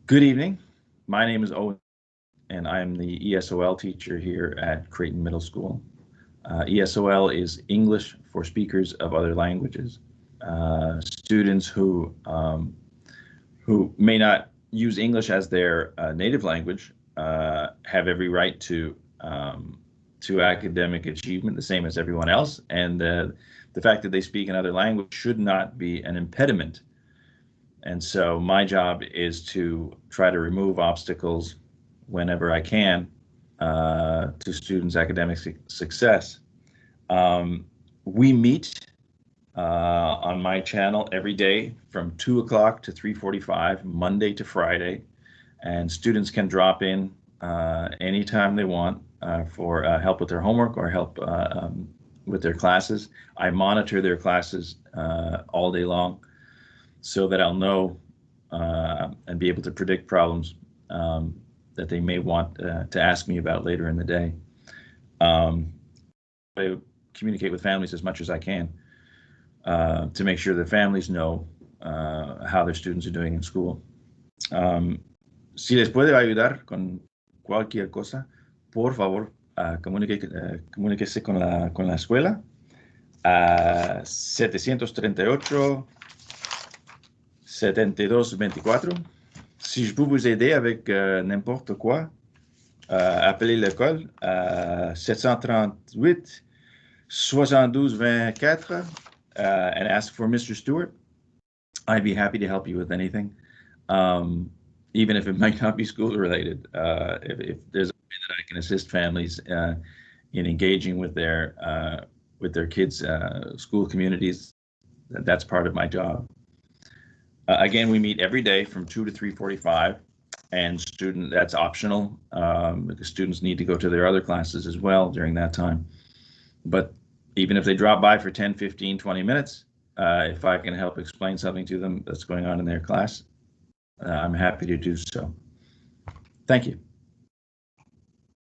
Good evening. My name is Owen, and I am the ESOL teacher here at Creighton Middle School. ESOL is English for Speakers of Other Languages. Students who may not use English as their native language have every right to academic achievement, the same as everyone else, and the fact that they speak another language should not be an impediment. And so my job is to try to remove obstacles whenever I can to students' academic success. We meet on my channel every day from 2 o'clock to 3:45, Monday to Friday, and students can drop in anytime they want for help with their homework or help with their classes. I monitor their classes all day long, so that I'll know and be able to predict problems that they may want to ask me about later in the day. I communicate with families as much as I can to make sure the families know how their students are doing in school. Si les puede ayudar con cualquier cosa, por favor, comuníquese con la escuela. 738 7224. Si je peux vous aider avec n'importe quoi, appelez l'école 738 72 24 and ask for Mr. Stewart. I'd be happy to help you with anything, even if it might not be school related. If there's a way that I can assist families in engaging with their kids' school communities, that's part of my job. Again, we meet every day from 2 to 3:45, and that's optional because students need to go to their other classes as well during that time. But even if they drop by for 10, 15, 20 minutes, if I can help explain something to them that's going on in their class, I'm happy to do so. Thank you.